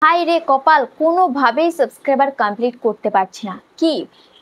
High রে কপাল, কোনোভাবেই সাবস্ক্রাইবার কমপ্লিট করতে পারছি না। কি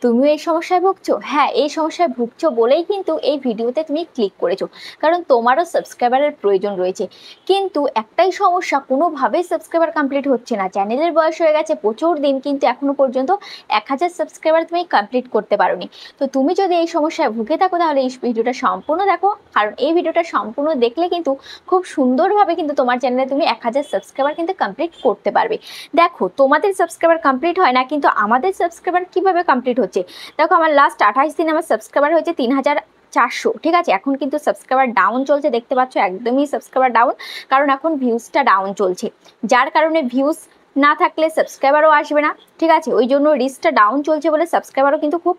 তুমিও এই সমস্যায় ভুগছো? হ্যাঁ, এই সমস্যায় ভুগছো বলেই কিন্তু এই ভিডিওতে তুমি ক্লিক করেছো, কারণ তোমারও সাবস্ক্রাইবারের প্রয়োজন রয়েছে। কিন্তু একটাই সমস্যা, কোনোভাবেই সাবস্ক্রাইবার কমপ্লিট হচ্ছে না। চ্যানেলের বয়স হয়ে গেছে প্রচুর দিন, কিন্তু এখনো পর্যন্ত 1000 সাবস্ক্রাইবার তুমি কমপ্লিট করতে পারোনি। তো তুমি যদি এই সমস্যায় ভুগে থাকো তাহলে এই ভিডিওটা সম্পূর্ণ দেখো, কারণ এই ভিডিওটা সম্পূর্ণ দেখলে কিন্তু খুব সুন্দরভাবে কিন্তু তোমার চ্যানেলে তুমি 1000 সাবস্ক্রাইবার কিন্তু কমপ্লিট করতে পারবে। দেখো, তোমাদের সাবস্ক্রাইবার কমপ্লিট হয় না, কিন্তু আমাদের সাবস্ক্রাইবার কিভাবে কমপ্লিট হচ্ছে। দেখো, আমার লাস্ট 28 দিন আমার সাবস্ক্রাইবার হয়েছে 3400। ঠিক আছে, এখন কিন্তু সাবস্ক্রাইবার ডাউন চলছে, দেখতে পাচ্ছ একদমই সাবস্ক্রাইবার ডাউন, কারণ এখন ভিউজটা ডাউন চলছে। যার কারণে ভিউজ না থাকলে সাবস্ক্রাইবারও আসবে না। ঠিক আছে, ওই জন্য রিচটা ডাউন চলছে বলে সাবস্ক্রাইবারও কিন্তু খুব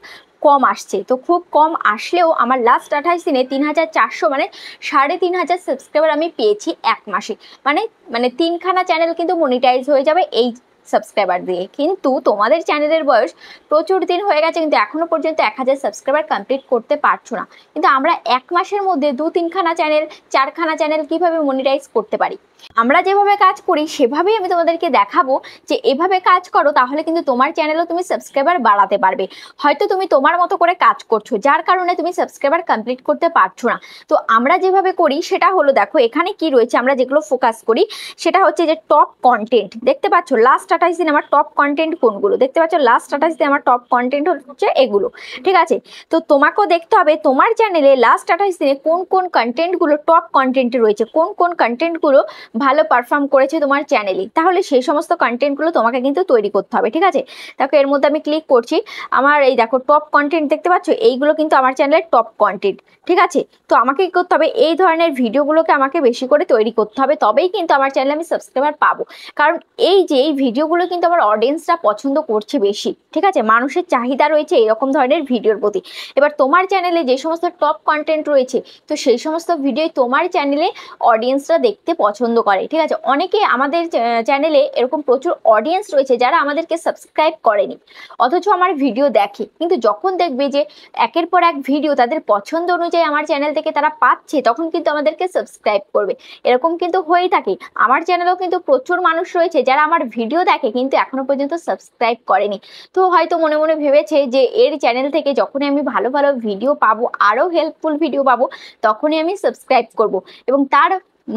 কম আসছে। তো খুব কম আসলেও আমার লাস্ট 28 দিনে 3400 মানে 3500 সাবস্ক্রাইবার আমি পেয়েছি এক মাসে। মানে মানে তিনখানা চ্যানেল কিন্তু মনিটাইজ হয়ে যাবে এই সাবস্ক্রাইবার দিয়ে। কিন্তু তোমাদের চ্যানেলের বয়স প্রচুর দিন হয়ে গেছে, কিন্তু এখনো পর্যন্ত 1000 সাবস্ক্রাইবার কমপ্লিট করতে পারছো না। কিন্তু আমরা এক মাসের মধ্যে 2-3খানা চ্যানেল, 4খানা চ্যানেল কিভাবে মনিটাইজ করতে পারি। আমরা যেভাবে কাজ করি সেভাবেই আমি তোমাদেরকে দেখাবো যে এভাবে কাজ করো, তাহলে কিন্তু তোমার চ্যানেলও তুমি সাবস্ক্রাইবার বাড়াতে পারবে। হয়তো তুমি তোমার মতো করে কাজ করছো, যার কারণে তুমি সাবস্ক্রাইবার কমপ্লিট করতে পারছো না। তো আমরা যেভাবে করি সেটা হলো, দেখো এখানে কি রয়েছে, আমরা যেগুলো ফোকাস করি সেটা হচ্ছে যে টপ কন্টেন্ট। দেখতে পাচ্ছ লাস্ট 28 দিন আমার টপ কন্টেন্ট কোনগুলো, দেখতে পাচ্ছ লাস্ট 28 দিন আমার টপ কন্টেন্ট হচ্ছে এগুলো। ঠিক আছে, তো তোমাকেও দেখতে হবে তোমার চ্যানেলে লাস্ট 28 দিনে কোন কোন কন্টেন্টগুলো টপ কন্টেন্টে রয়েছে, কোন কোন কন্টেন্টগুলো ভালো পারফর্ম করেছে তোমার চ্যানেলে। তাহলে সেই সমস্ত কন্টেন্টগুলো তোমাকে কিন্তু তৈরি করতে হবে। ঠিক আছে, দেখো এর মধ্যে আমি ক্লিক করছি, আমার এই দেখো টপ কন্টেন্ট দেখতে পাচ্ছ, এইগুলো কিন্তু আমার চ্যানেলের টপ কন্টেন্ট। ঠিক আছে, তো আমাকে কি করতে হবে, এই ধরনের ভিডিওগুলোকে আমাকে বেশি করে তৈরি করতে হবে, তবেই কিন্তু আমার চ্যানেলে আমি সাবস্ক্রাইবার পাবো। কারণ এই ভিডিওগুলো কিন্তু আমার অডিয়েন্সরা পছন্দ করছে বেশি। ঠিক আছে, মানুষের চাহিদা রয়েছে এরকম ধরনের ভিডিওর প্রতি। এবার তোমার চ্যানেলে যে সমস্ত টপ কন্টেন্ট রয়েছে, তো সেই সমস্ত ভিডিও তোমার চ্যানেলে অডিয়েন্সরা দেখতে পছন্দ করে। ঠিক আছে, অনেকে আমাদের চ্যানেলে এরকম প্রচুর অডিয়েন্স রয়েছে যারা আমাদেরকে সাবস্ক্রাইব করেনি, অথচ আমার ভিডিও দেখে। কিন্তু যখন দেখবে যে একের পর এক ভিডিও তাদের পছন্দ অনুযায়ী আমার চ্যানেল থেকে তারা পাচ্ছে, তখন কিন্তু আমাদেরকে সাবস্ক্রাইব করবে। এরকম কিন্তু হয়েই থাকে। আমার চ্যানেলেও কিন্তু প্রচুর মানুষ রয়েছে যারা আমার ভিডিও দেখে কিন্তু এখনো পর্যন্ত সাবস্ক্রাইব করেনি। তো হয়তো মনে মনে ভেবেছে যে এর চ্যানেল থেকে যখনই আমি ভালো ভালো ভিডিও পাবো, আরও হেল্পফুল ভিডিও পাবো, তখনই আমি সাবস্ক্রাইব করব। এবং তার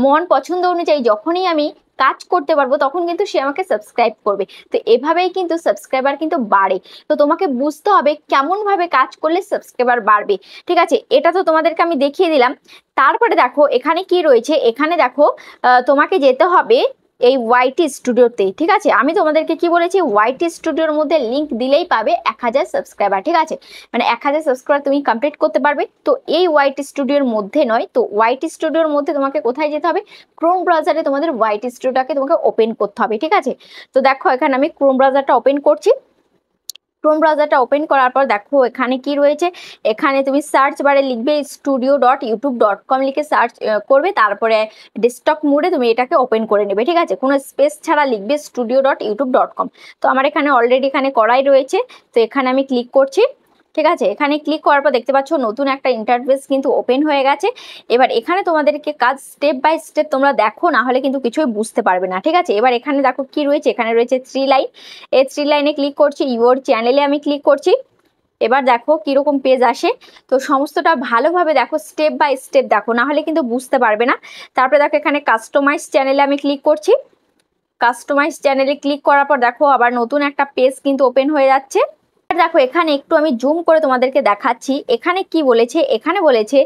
মন পছন্দ অনুযায়ী যখনই আমি কাজ করতে পারবো, তখন কিন্তু সে আমাকে সাবস্ক্রাইব করবে। তো এভাবেই কিন্তু সাবস্ক্রাইবার কিন্তু বাড়ে। তো তোমাকে বুঝতে হবে কেমন ভাবে কাজ করলে সাবস্ক্রাইবার বাড়বে। ঠিক আছে, এটা তো তোমাদেরকে আমি দেখিয়ে দিলাম। তারপরে দেখো এখানে কি রয়েছে, এখানে দেখো তোমাকে যেতে হবে এই ওয়াইটি স্টুডিওতে। ঠিক আছে, আমি তোমাদেরকে কি বলেছি, ওয়াইটি স্টুডিওর মধ্যে লিংক দিলেই পাবে 1000 সাবস্ক্রাইবার। ঠিক আছে, মানে 1000 সাবস্ক্রাইবার তুমি কমপ্লিট করতে পারবে। তো এই ওয়াইটি স্টুডিওর মধ্যে নয়, তো ওয়াইটি স্টুডিওর মধ্যে তোমাকে কোথায় যেতে হবে, ক্রোম ব্রাউজারে তোমাদের ওয়াইটি স্টুডিওটাকে তোমাকে ওপেন করতে হবে। ঠিক আছে, তো দেখো এখানে আমি ক্রোম ব্রাউজারটা ওপেন করছি। ক্রোম ব্রাউজারটা ওপেন করার পর দেখো এখানে কি রয়েছে, এখানে তুমি সার্চ বারে লিখবে studio.youtube.com লিখে সার্চ করবে, তারপরে ডেস্কটপ মোডে তুমি এটাকে ওপেন করে নেবে। ঠিক আছে, কোনো স্পেস ছাড়া লিখবে studio.youtube.com। তো আমার এখানে অলরেডি এখানে করাই রয়েছে, তো এখানে আমি ক্লিক করছি। ঠিক আছে, এখানে ক্লিক করার পর দেখতে পাচ্ছ নতুন একটা ইন্টারফেস কিন্তু ওপেন হয়ে গেছে। এবার এখানে তোমাদেরকে কাজ স্টেপ বাই স্টেপ তোমরা দেখো, না হলে কিন্তু কিছুই বুঝতে পারবে না। ঠিক আছে, এবার এখানে দেখো কি রয়েছে, এখানে রয়েছে 3 লাইন। এই 3 লাইনে ক্লিক করছি, ইউর চ্যানেলে আমি ক্লিক করছি। এবার দেখো কিরকম পেজ আসে। তো সমস্তটা ভালোভাবে দেখো, স্টেপ বাই স্টেপ দেখো, না হলে কিন্তু বুঝতে পারবে না। তারপরে দেখো এখানে কাস্টমাইজ চ্যানেলে আমি ক্লিক করছি। কাস্টমাইজ চ্যানেলে ক্লিক করার পর দেখো আবার নতুন একটা পেজ কিন্তু ওপেন হয়ে যাচ্ছে। দেখো এখানে একটু আমি জুম করে তোমাদেরকে দেখাচ্ছি, এখানে কি বলেছে, এখানে বলেছে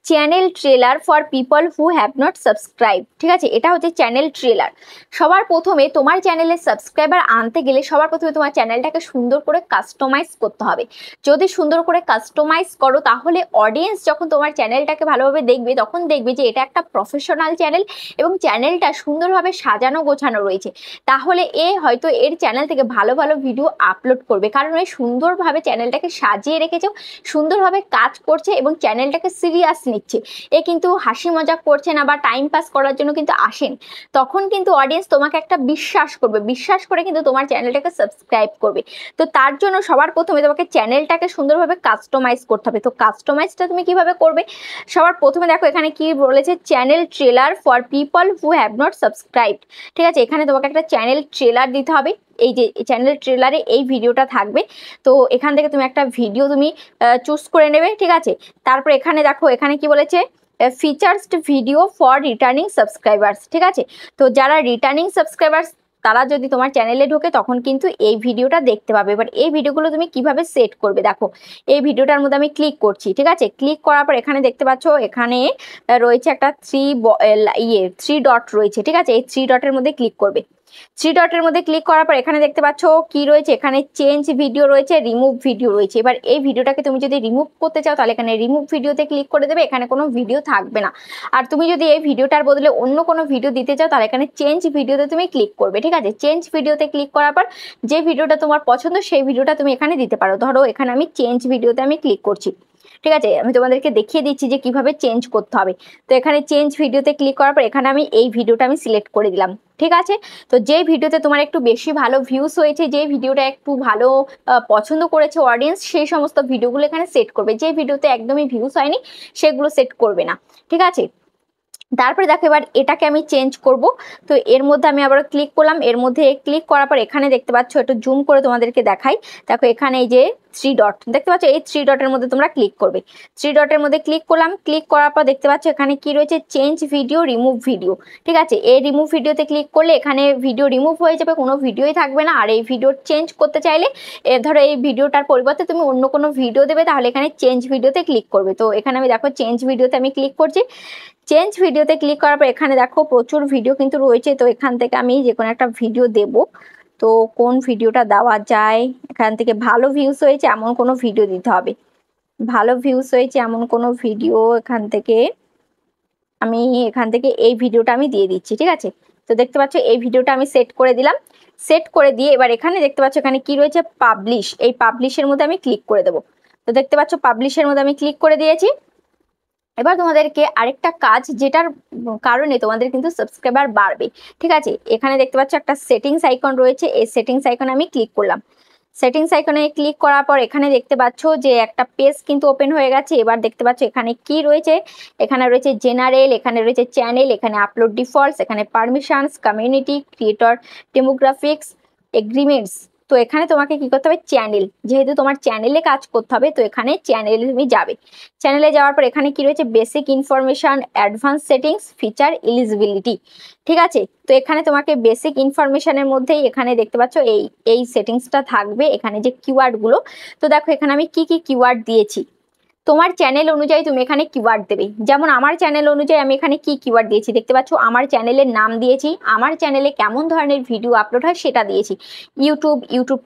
channel trailer for people who have not subscribe. ঠিক আছে, এটা হচ্ছে চ্যানেল ট্রেলার। সবার প্রথমে তোমার চ্যানেলে সাবস্ক্রাইবার আনতে গেলে সবার প্রথমে তোমার চ্যানেলটাকে সুন্দর করে কাস্টমাইজ করতে হবে। যদি সুন্দর করে কাস্টমাইজ করো, তাহলে অডিয়েন্স যখন তোমার চ্যানেলটাকে ভালোভাবে দেখবে, তখন দেখবে যে এটা একটা প্রফেশনাল চ্যানেল এবং চ্যানেলটা সুন্দরভাবে সাজানো গোছানো রয়েছে। তাহলে হয়তো এর চ্যানেল থেকে ভালো ভালো ভিডিও আপলোড করবে, কারণ সুন্দরভাবে চ্যানেলটাকে সাজিয়ে রেখেছে, সুন্দরভাবে কাজ করছে এবং চ্যানেলটাকে সিরিয়াস নিচ্ছে। দিচ্ছে, এ কিন্তু হাসি মজাক করছে না বা টাইম পাস করার জন্য কিন্তু আসেন, তখন কিন্তু অডিয়েন্স তোমাকে একটা বিশ্বাস করবে, বিশ্বাস করে কিন্তু তোমার চ্যানেলটাকে সাবস্ক্রাইব করবে। তো তার জন্য সবার প্রথমে তোমাকে চ্যানেলটাকে সুন্দরভাবে কাস্টমাইজ করতে হবে। তো কাস্টমাইজটা তুমি কিভাবে করবে? সবার প্রথমে দেখো এখানে কি বলেছে, channel trailer for people who have not subscribed. ঠিক আছে, এখানে তোমাকে একটা চ্যানেল ট্রেলার দিতে হবে। এই যে চ্যানেল ট্রেলারে এই ভিডিওটা থাকবে, তো এখান থেকে তুমি একটা ভিডিও তুমি চুজ করে নেবে। ঠিক আছে, তারপর এখানে দেখো এখানে কি বলেছে, ফিচার্সড ভিডিও ফর রিটার্নিং সাবস্ক্রাইবার্স। ঠিক আছে, তো যারা রিটার্নিং সাবস্ক্রাইবার্স তারা যদি তোমার চ্যানেলে ঢোকে তখন কিন্তু এই ভিডিওটা দেখতে পাবে। এবার এই ভিডিওগুলো তুমি কিভাবে সেট করবে, দেখো এই ভিডিওটার মধ্যে আমি ক্লিক করছি। ঠিক আছে, ক্লিক করার পর এখানে দেখতে পাচ্ছ এখানে রয়েছে একটা থ্রি ডট রয়েছে। ঠিক আছে, এই থ্রি ডটের মধ্যে ক্লিক করবে। থ্রি ডটের মধ্যে ক্লিক করার পর এখানে দেখতে পাচ্ছ কি রয়েছে, এখানে চেঞ্জ ভিডিও রয়েছে, রিমুভ ভিডিও রয়েছে। এবার এই ভিডিওটাকে তুমি যদি রিমুভ করতে চাও তাহলে এখানে রিমুভ ভিডিওতে ক্লিক করে দেবে, এখানে কোনো ভিডিও থাকবে না। আর তুমি যদি এই ভিডিওটার বদলে অন্য কোনো ভিডিও দিতে চাও তাহলে এখানে চেঞ্জ ভিডিওতে তুমি ক্লিক করবে। ঠিক আছে, চেঞ্জ ভিডিওতে ক্লিক করার পর যে ভিডিওটা তোমার পছন্দ সেই ভিডিওটা তুমি এখানে দিতে পারো। ধরো এখানে আমি চেঞ্জ ভিডিওতে আমি ক্লিক করছি। ঠিক আছে, আমি তোমাদেরকে দেখিয়ে দিচ্ছি যে কিভাবে চেঞ্জ করতে হবে। তো এখানে চেঞ্জ ভিডিওতে ক্লিক করার পর এখানে আমি এই ভিডিওটা আমি সিলেক্ট করে দিলাম। ঠিক আছে, তো যে ভিডিওতে তোমার একটু বেশি ভালো ভিউজ হয়েছে, যে ভিডিওটা একটু ভালো পছন্দ করেছে অডিয়েন্স, সেই সমস্ত ভিডিওগুলো এখানে সেট করবে। যে ভিডিওতে একদমই ভিউজ হয়নি সেগুলো সেট করবে না। ঠিক আছে, তারপরে দেখো এবার এটাকে আমি চেঞ্জ করব। তো এর মধ্যে আমি আবার ক্লিক করলাম, এর মধ্যে ক্লিক করার পর এখানে দেখতে পাচ্ছ, একটু জুম করে তোমাদেরকে দেখাই। দেখো এখানে এই যে থ্রি ডট দেখতে পাচ্ছ, এই থ্রি ডটের মধ্যে তোমরা ক্লিক করবে। থ্রি ডটের মধ্যে ক্লিক করলাম, ক্লিক করার পর দেখতে পাচ্ছ এখানে কি রয়েছে, চেঞ্জ ভিডিও, রিমুভ ভিডিও। ঠিক আছে, এই রিমুভ ভিডিওতে ক্লিক করলে এখানে ভিডিও রিমুভ হয়ে যাবে, কোনো ভিডিওই থাকবে না। আর এই ভিডিও চেঞ্জ করতে চাইলে ধরো এই ভিডিওটার পরিবর্তে তুমি অন্য কোনো ভিডিও দেবে, তাহলে এখানে চেঞ্জ ভিডিওতে ক্লিক করবে। তো এখানে আমি দেখো চেঞ্জ ভিডিওতে আমি ক্লিক করছি। চেঞ্জ ভিডিওতে ক্লিক করার পর এখানে দেখো প্রচুর ভিডিও কিন্তু রয়েছে। তো এখান থেকে আমি যে কোনো একটা ভিডিও দেব। তো কোন ভিডিওটা দেওয়া যায়, এখান থেকে ভালো ভিউজ হয়েছে এমন কোনো ভিডিও দিতে হবে। ভালো ভিউজ হয়েছে এমন কোনো ভিডিও এখান থেকে এই ভিডিওটা আমি দিয়ে দিচ্ছি। ঠিক আছে, তো দেখতে পাচ্ছ এই ভিডিওটা আমি সেট করে দিলাম। সেট করে দিয়ে এবার এখানে দেখতে পাচ্ছ এখানে কি রয়েছে, পাবলিশ। এই পাবলিশের মধ্যে আমি ক্লিক করে দেবো। তো দেখতে পাচ্ছ পাবলিশের মধ্যে আমি ক্লিক করে দিয়েছি। এবার তোমাদেরকে আরেকটা কাজ, যেটার কারণে তোমাদের কিন্তু সাবস্ক্রাইবার বাড়বে। ঠিক আছে, এখানে দেখতে পাচ্ছ একটা সেটিংস আইকন রয়েছে, এই সেটিংস আইকনে আমি ক্লিক করলাম। সেটিংস আইকনে ক্লিক করার পর এখানে দেখতে পাচ্ছ যে একটা পেজ কিন্তু ওপেন হয়ে গেছে। এবার দেখতে পাচ্ছ এখানে কি রয়েছে, এখানে রয়েছে জেনারেল, এখানে রয়েছে চ্যানেল, এখানে আপলোড ডিফল্টস, এখানে permissions, community, creator, demographics, agreements. তো এখানে তোমাকে কি করতে হবে, চ্যানেল, যেহেতু তোমার চ্যানেলে কাজ করতে হবে তো এখানে চ্যানেলে তুমি যাবে। চ্যানেলে যাওয়ার পর এখানে কি রয়েছে, basic information, advance settings, feature, eligibility. ঠিক আছে, তো এখানে তোমাকে বেসিক ইনফরমেশনের মধ্যেই এখানে দেখতে পাচ্ছ এই সেটিংসটা থাকবে, এখানে যে কিওয়ার্ডগুলো। তো দেখো এখানে আমি কি কি কিওয়ার্ড দিয়েছি। তোমার চ্যানেল অনুযায়ী তুমি এখানে কিওয়ার্ড দেবে। যেমন আমার চ্যানেল অনুযায়ী আমি এখানে কি কিওয়ার্ড দিয়েছি দেখতে পাচ্ছ, আমার চ্যানেলের নাম দিয়েছি, আমার চ্যানেলে কেমন ধরনের ভিডিও আপলোড হয় সেটা দিয়েছি। YouTube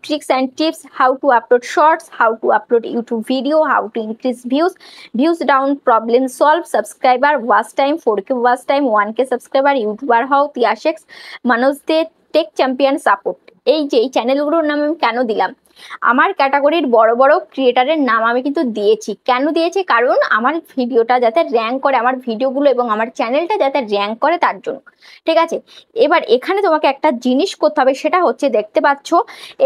tricks and tips, how to upload shorts, how to upload YouTube video, how to increase views down, problem solve, subscriber, watch time, 4K watch time, 1K subscriber, YouTuber how, তিয়াশেক্স, মানুষ দে, take champion support. এই যে এই চ্যানেলগুলোর নাম আমি কেন দিলাম, আমার ক্যাটাগরির বড় বড় ক্রিয়েটারের নাম আমি কিন্তু দিয়েছি। কেন দিয়েছি, কারণ আমার ভিডিওটা যাতে র্যাঙ্ক করে, আমার ভিডিওগুলো এবং আমার চ্যানেলটা যাতে র্যাঙ্ক করে তার জন্য। ঠিক আছে, এবার এখানে তোমাকে একটা জিনিস করতে হবে, সেটা হচ্ছে দেখতে পাচ্ছ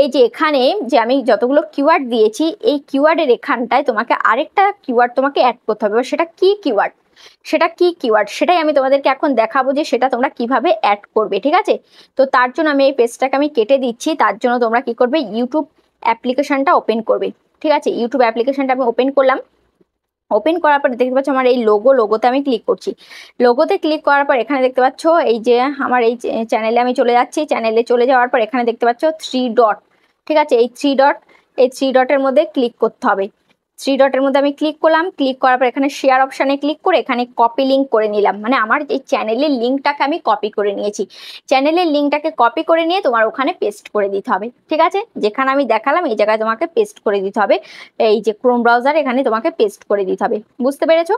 এই যে এখানে যে আমি যতগুলো কিওয়ার্ড দিয়েছি, এই কিওয়ার্ডের এখানটায় তোমাকে আরেকটা কিওয়ার্ড তোমাকে অ্যাড করতে হবে। সেটা কি কিওয়ার্ড, সেটাই আমি তোমাদেরকে এখন দেখাবো যে সেটা তোমরা কিভাবে অ্যাড করবে। ঠিক আছে, তো তার জন্য আমি এই পেজটাকে আমি কেটে দিচ্ছি। তার জন্য তোমরা কি করবে, ইউটিউব অ্যাপ্লিকেশনটা ওপেন করবে। ঠিক আছে, ইউটিউব অ্যাপ্লিকেশনটা আমি ওপেন করলাম। ওপেন করার পর দেখতে পাচ্ছ আমার এই লোগোতে আমি ক্লিক করছি। লোগোতে ক্লিক করার পর এখানে দেখতে পাচ্ছ এই যে আমার এই চ্যানেলে আমি চলে যাচ্ছি। চ্যানেলে চলে যাওয়ার পর এখানে দেখতে পাচ্ছ থ্রি ডট। ঠিক আছে, এই থ্রি ডটের মধ্যে ক্লিক করতে হবে। থ্রি ডটের মধ্যে আমি ক্লিক করলাম। ক্লিক করার পর এখানে শেয়ার অপশানে ক্লিক করে এখানে কপি লিঙ্ক করে নিলাম, মানে আমার এই চ্যানেলের লিঙ্কটাকে আমি কপি করে নিয়েছি। চ্যানেলের লিঙ্কটাকে কপি করে নিয়ে তোমার ওখানে পেস্ট করে দিতে হবে। ঠিক আছে, যেখানে আমি দেখালাম এই জায়গায় তোমাকে পেস্ট করে দিতে হবে। এই যে ক্রোম ব্রাউজার, এখানে তোমাকে পেস্ট করে দিতে হবে। বুঝতে পেরেছো?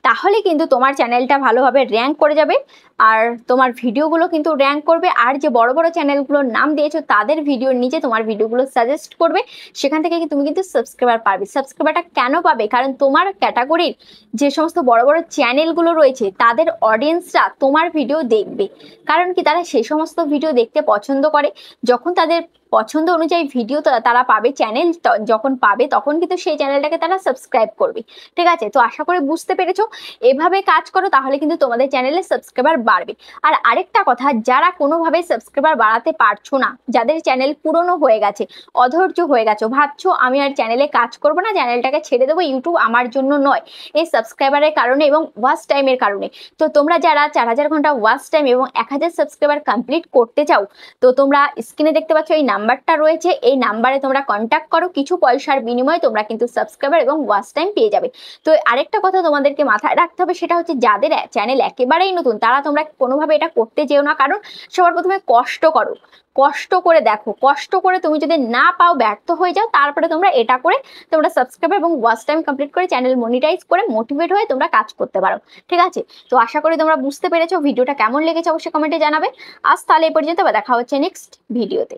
তাহলে কিন্তু তোমার চ্যানেলটা ভালোভাবে র্যাঙ্ক করে যাবে, আর তোমার ভিডিওগুলো কিন্তু র্যাঙ্ক করবে। আর যে বড় বড় চ্যানেলগুলোর নাম দিয়েছো তাদের ভিডিওর নিচে তোমার ভিডিওগুলো সাজেস্ট করবে, সেখান থেকে তুমি কিন্তু সাবস্ক্রাইবার পাবে। সাবস্ক্রাইবারটা কেন পাবে? কারণ তোমার ক্যাটাগরির যে সমস্ত বড় বড় চ্যানেলগুলো রয়েছে তাদের অডিয়েন্সরা তোমার ভিডিও দেখবে। কারণ কি, তারা সেই সমস্ত ভিডিও দেখতে পছন্দ করে। যখন তাদের পছন্দ অনুযায়ী ভিডিও তারা পাবে, চ্যানেল যখন পাবে তখন কিন্তু সেই চ্যানেলটাকে তারা সাবস্ক্রাইব করবে। ঠিক আছে, তো আশা করি বুঝতে পেরেছো। এভাবে কাজ করো, তাহলে কিন্তু তোমাদের চ্যানেলে সাবস্ক্রাইবার বাড়বে। আর আরেকটা কথা, যারা কোনোভাবে সাবস্ক্রাইবার বাড়াতে পারছো না, যাদের চ্যানেল পুরনো হয়ে গেছে, অধৈর্য হয়ে গেছো, ভাবছো আমি আর চ্যানেলে কাজ করবো না, চ্যানেলটাকে ছেড়ে দেবো, ইউটিউব আমার জন্য নয় এই সাবস্ক্রাইবারের কারণে এবং ওয়াচ টাইমের কারণে। তো তোমরা যারা 4000 ঘন্টা ওয়াচ টাইম এবং 1000 সাবস্ক্রাইবার কমপ্লিট করতে চাও, তো তোমরা স্ক্রিনে দেখতে পাচ্ছ এই নাম্বারটা রয়েছে, এই নাম্বারে তোমরা কন্ট্যাক্ট করো। কিছু পয়সার বিনিময়ে তোমরা কিন্তু সাবস্ক্রাইবার এবং ওয়াচ টাইম পেয়ে যাবে। তো আরেকটা কথা তোমাদেরকে মাথায় রাখতে হবে, সেটা হচ্ছে যাদের চ্যানেল একেবারেই নতুন তারা তোমরা কোনোভাবে এটা করতে যেও না। কারণ সবার প্রথমে কষ্ট করো, কষ্ট করে দেখো, কষ্ট করে তুমি যদি না পাও, ব্যর্থ হয়ে যাও, তারপরে তোমরা এটা করে তোমরা সাবস্ক্রাইবার এবং ওয়াচ টাইম কমপ্লিট করে চ্যানেল মনিটাইজ করে মোটিভেট হয়ে তোমরা কাজ করতে পারো। ঠিক আছে, তো আশা করি তোমরা বুঝতে পেরেছো। ভিডিওটা কেমন লেগেছে অবশ্যই কমেন্টে জানাবে। আজ তাহলে এই পর্যন্ত, দেখা হচ্ছে নেক্সট ভিডিওতে।